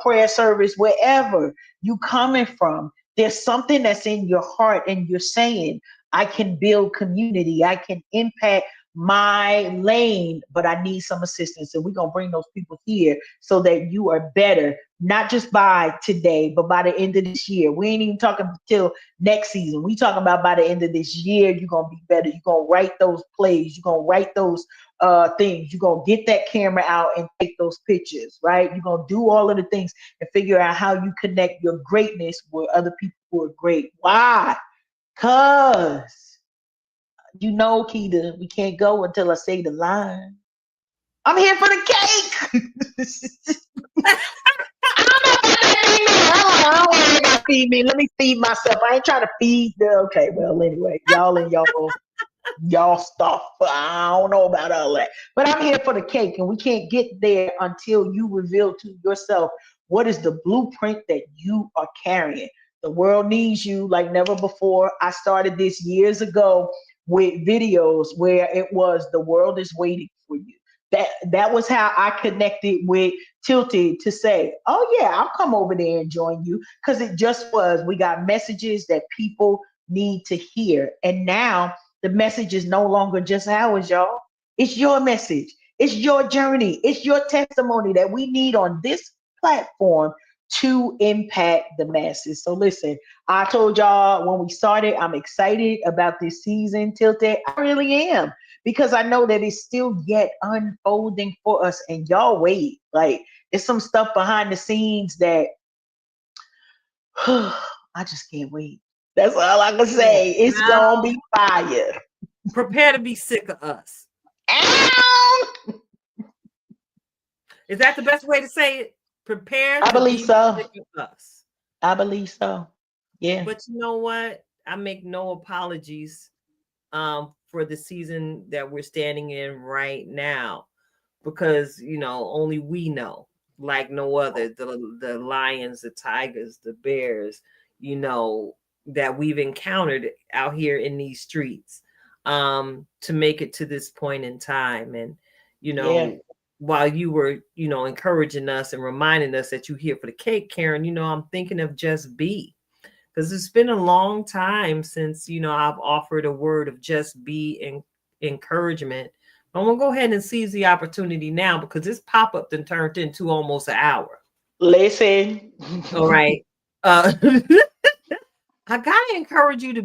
prayer service, wherever you coming from. There's something that's in your heart, and you're saying, I can build community, I can impact my lane, but I need some assistance. And we're going to bring those people here so that you are better, not just by today, but by the end of this year. We ain't even talking until next season. We talking about by the end of this year, you're going to be better. You're going to write those plays. You're going to write those things. You're going to get that camera out and take those pictures, right? You're going to do all of the things and figure out how you connect your greatness with other people who are great. Why? Because Keita, we can't go until I say the line. I'm here for the cake. I don't want to feed me. Let me feed myself. I ain't trying to feed the. Okay, well, anyway, y'all and y'all stuff. I don't know about all that. But I'm here for the cake, and we can't get there until you reveal to yourself what is the blueprint that you are carrying. The world needs you like never before. I started this years ago with videos where it was the world is waiting for you. That was how I connected with Tilted to say, oh yeah, I'll come over there and join you, because it just was. We got messages that people need to hear, and now the message is no longer just ours, y'all. It's your message. It's your journey. It's your testimony that we need on this platform to impact the masses. So listen, I told y'all when we started, I'm excited about this season, Tilted. I really am, because I know that it's still yet unfolding for us, and y'all wait. Like, it's some stuff behind the scenes that I just can't wait. That's all I can say. It's gonna be fire. Prepare to be sick of us. Ow! Is that the best way to say it? Prepare to believe be so. sick of us. I believe so. Yeah. But you know what? I make no apologies for the season that we're standing in right now, because only we know, like no other, the lions, the tigers, the bears, that we've encountered out here in these streets, to make it to this point in time. And Yeah. while you were encouraging us and reminding us that you're here for the cake, Karen, I'm thinking of Just Be, because it's been a long time since I've offered a word of just be and encouragement. I'm gonna go ahead and seize the opportunity now, because this pop-up then turned into almost an hour. Listen. All right. uh I gotta encourage you to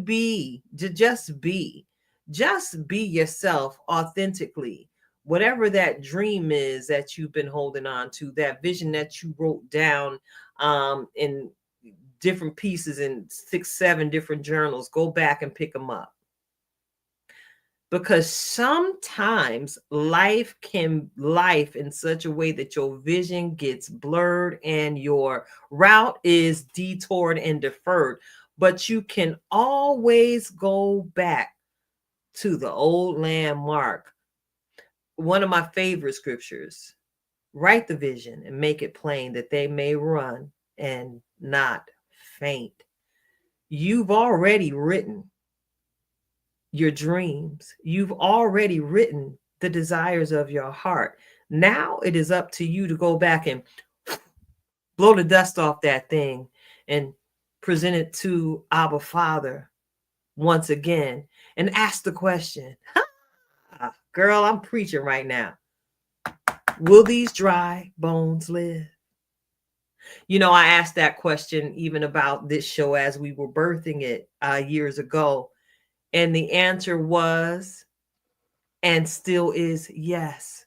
just be yourself authentically, whatever that dream is that you've been holding on to, that vision that you wrote down in different pieces in 6, 7 different journals. Go back and pick them up, because sometimes life in such a way that your vision gets blurred and your route is detoured and deferred, but you can always go back to the old landmark. One of my favorite scriptures: write the vision and make it plain, that they may run and not faint. You've already written your dreams. You've already written the desires of your heart. Now it is up to you to go back and blow the dust off that thing and present it to Abba Father once again, and ask the question, girl, I'm preaching right now. Will these dry bones live? I asked that question even about this show as we were birthing it years ago. And the answer was, and still is, yes,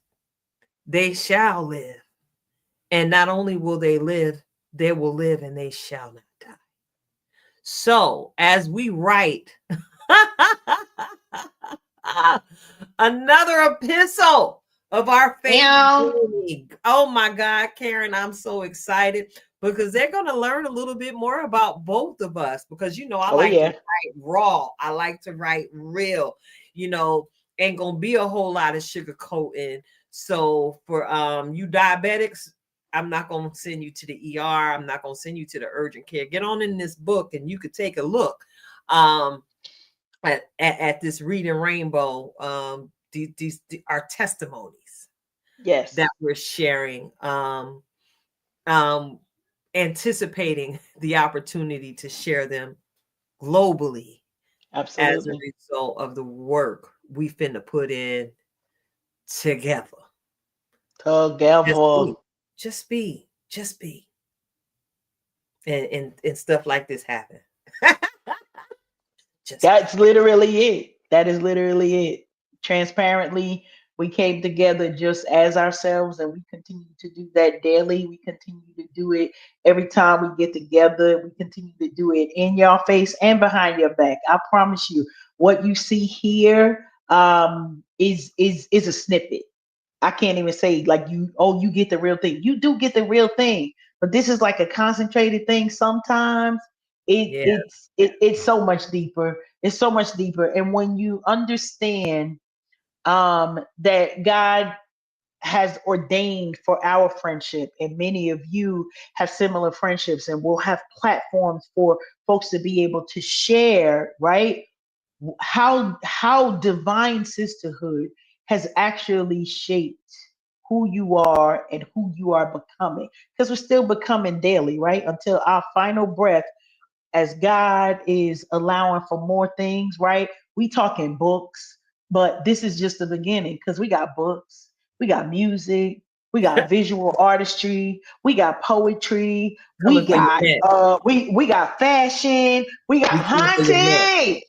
they shall live. And not only will they live, they will live and they shall not die. So as we write another epistle of our faith journey. Oh my God, Karen, I'm so excited, because they're going to learn a little bit more about both of us, because I like to write raw. I like to write real. Ain't gonna be a whole lot of sugarcoating. So for you diabetics, I'm not gonna send you to the ER. I'm not gonna send you to the urgent care. Get on in this book and you could take a look at this Reading Rainbow. These are testimonies, yes, that we're sharing, anticipating the opportunity to share them globally. absolutely, as a result of the work we finna put in together. Just be. And stuff like this happen. That's literally it. That is literally it. Transparently, we came together just as ourselves, and we continue to do that daily. We continue to do it every time we get together. We continue to do it in your face and behind your back. I promise you, what you see here is a snippet. I can't even say like you get the real thing. You do get the real thing, but this is like a concentrated thing. Sometimes it's so much deeper. It's so much deeper. And when you understand that God has ordained for our friendship, and many of you have similar friendships, and we'll have platforms for folks to be able to share, right? How divine sisterhood has actually shaped who you are and who you are becoming, because we're still becoming daily, right, until our final breath, as God is allowing for more things, right? We talking books, but this is just the beginning, because we got books, we got music, we got visual artistry, we got poetry, we got we got fashion, we got hunting.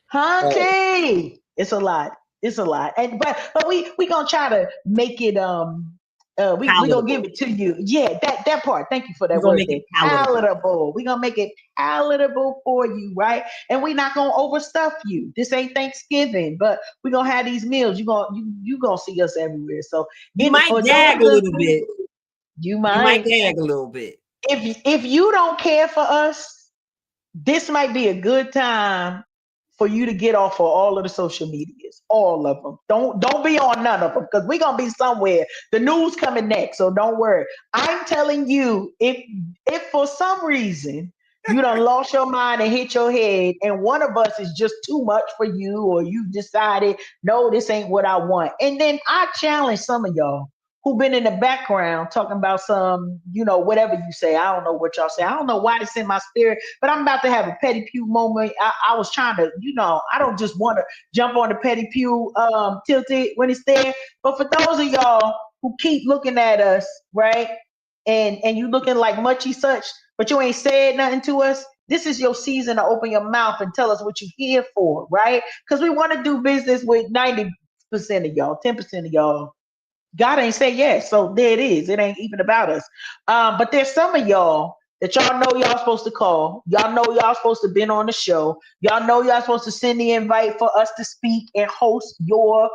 Hunting. It's a lot. It's a lot. And but we gonna try to make it we gonna give it to you. Yeah, that part. Thank you for that word there. Palatable. We gonna make it palatable for you, right? And we not gonna overstuff you. This ain't Thanksgiving, but we gonna have these meals. You gonna see us everywhere. So you might gag a little bit. You might gag a little bit. If you don't care for us, this might be a good time for you to get off of all of the social medias, all of them. Don't be on none of them because we're gonna be somewhere. The news coming next, so don't worry. I'm telling you, if for some reason you done lost your mind and hit your head, and one of us is just too much for you, or you decided, no, this ain't what I want. And then I challenge some of y'all who've been in the background talking about some, whatever you say. I don't know what y'all say. I don't know why it's in my spirit, but I'm about to have a petty pew moment. I was trying to, I don't just want to jump on the petty pew tilted when it's there. But for those of y'all who keep looking at us, right? And you looking like muchy such, but you ain't said nothing to us. This is your season to open your mouth and tell us what you're here for, right? Because we want to do business with 90% of y'all, 10% of y'all. God ain't say yes, so there it is. It ain't even about us. But there's some of y'all that y'all know y'all supposed to call. Y'all know y'all supposed to been on the show. Y'all know y'all supposed to send the invite for us to speak and host your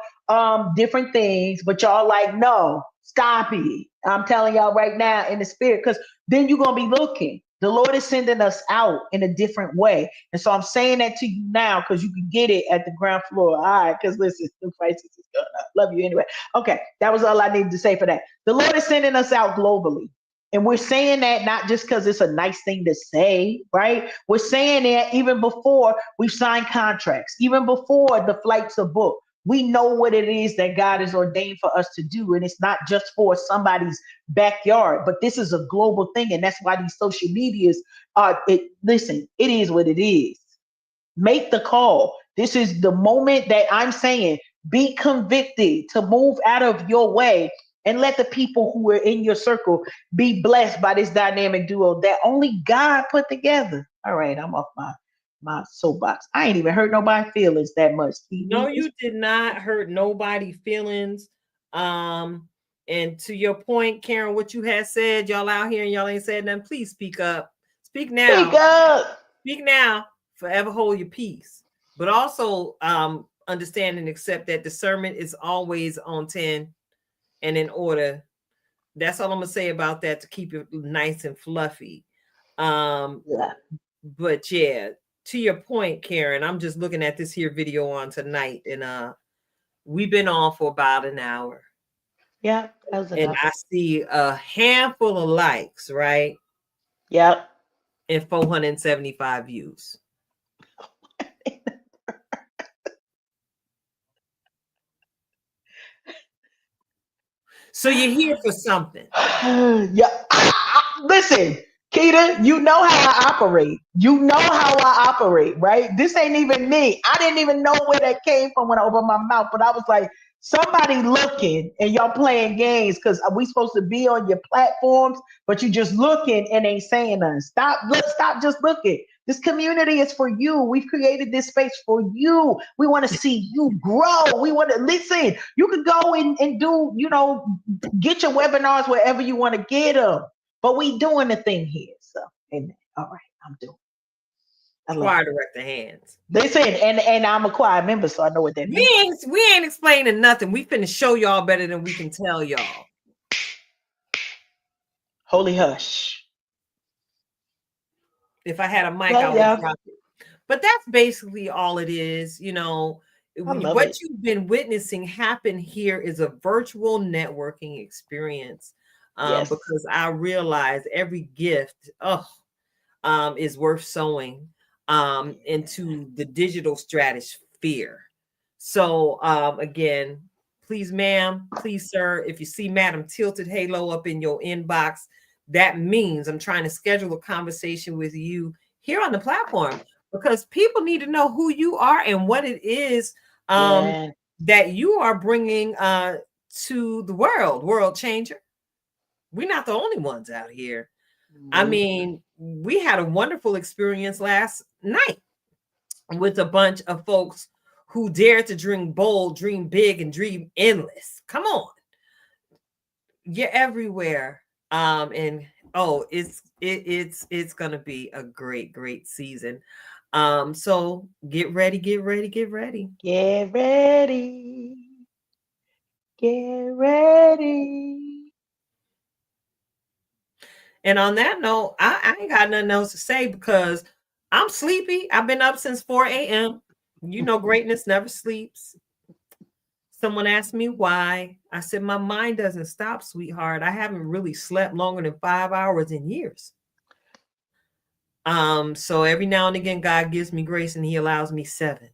different things. But y'all like, no, stop it. I'm telling y'all right now in the spirit, because then you're gonna be looking. The Lord is sending us out in a different way. And so I'm saying that to you now because you can get it at the ground floor. All right, because listen, the crisis is going up. Love you anyway. Okay, that was all I needed to say for that. The Lord is sending us out globally. And we're saying that not just because it's a nice thing to say, right? We're saying that even before we've signed contracts, even before the flights are booked. We know what it is that God has ordained for us to do. And it's not just for somebody's backyard, but this is a global thing. And that's why these social medias are, listen, it is what it is. Make the call. This is the moment that I'm saying, be convicted to move out of your way and let the people who are in your circle be blessed by this dynamic duo that only God put together. All right, I'm off my soapbox. I ain't even hurt nobody's feelings that much. No, you did not hurt nobody's feelings. And to your point, Karen, what you had said, y'all out here and y'all ain't said nothing, please speak up. Speak now. Speak up. Speak now. Forever hold your peace. But also understand and accept that discernment is always on 10 and in order. That's all I'm gonna say about that to keep it nice and fluffy. Yeah. But yeah, to your point, Karen, I'm just looking at this here video on tonight, and we've been on for about an hour. Yeah, that was enough. And I see a handful of likes, right? Yep. And 475 views. So you're here for something. Yeah. Listen, Keita, you know how I operate. You know how I operate, right? This ain't even me. I didn't even know where that came from when I opened my mouth, but I was like, somebody looking and y'all playing games because we supposed to be on your platforms, but you just looking and ain't saying nothing. Stop just looking. This community is for you. We've created this space for you. We want to see you grow. We want to listen. You can go and do, get your webinars wherever you want to get them. But we doing the thing here. So, amen. All right, I'm doing. Choir director hands. Listen, and I'm a choir member, so I know what that means. We ain't explaining nothing. We finna show y'all better than we can tell y'all. Holy hush. If I had a mic, I would drop it. But that's basically all it is. What you've been witnessing happen here is a virtual networking experience. Yes. Because I realize every gift is worth sowing into the digital stratosphere. So again, please, ma'am, please, sir, if you see Madam Tilted Halo up in your inbox, that means I'm trying to schedule a conversation with you here on the platform because people need to know who you are and what it is that you are bringing to the world changer. We're not the only ones out here. I mean, we had a wonderful experience last night with a bunch of folks who dared to dream bold, dream big, and dream endless. Come on. You're everywhere. It's gonna be a great season. So get ready. Get ready. And on that note, I ain't got nothing else to say because I'm sleepy. I've been up since 4 a.m. You know, greatness never sleeps. Someone asked me why. I said, my mind doesn't stop, sweetheart. I haven't really slept longer than 5 hours in years. So every now and again, God gives me grace and he allows me 7.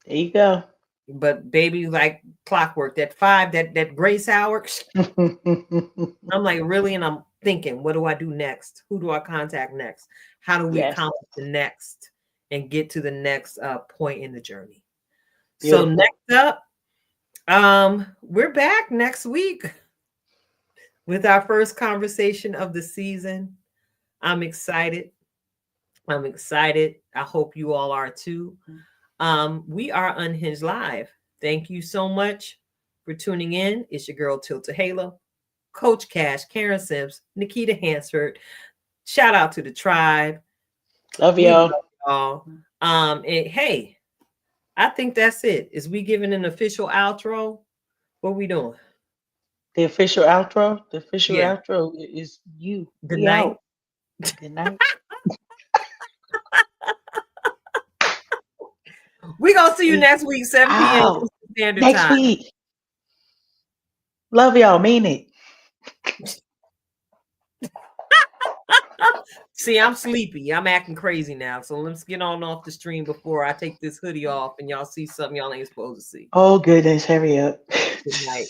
There you go. But baby, like clockwork, that 5, that grace hour, I'm like, really? And I'm thinking, what do I do next? Who do I contact next? How do we Yes. accomplish the next and get to the next point in the journey? Beautiful. So next up, we're back next week with our first conversation of the season. I'm excited. I hope you all are too. We are Unhinged Live. Thank you so much for tuning in. It's your girl Tilta Halo, Coach Cash, Karen Sims, Nikita Hansford. Shout out to the tribe. Love y'all. And hey, I think that's it. Is we giving an official outro? What we doing? The official outro. The official Yeah. outro is you. Good We night. out. Good night. We gonna see you next week, 7 p.m. Ow. Standard Next Time. week. Love y'all. Mean it. See, I'm sleepy. I'm acting crazy now. So let's get on off the stream before I take this hoodie off and y'all see something y'all ain't supposed to see. Oh goodness, hurry up. Good night.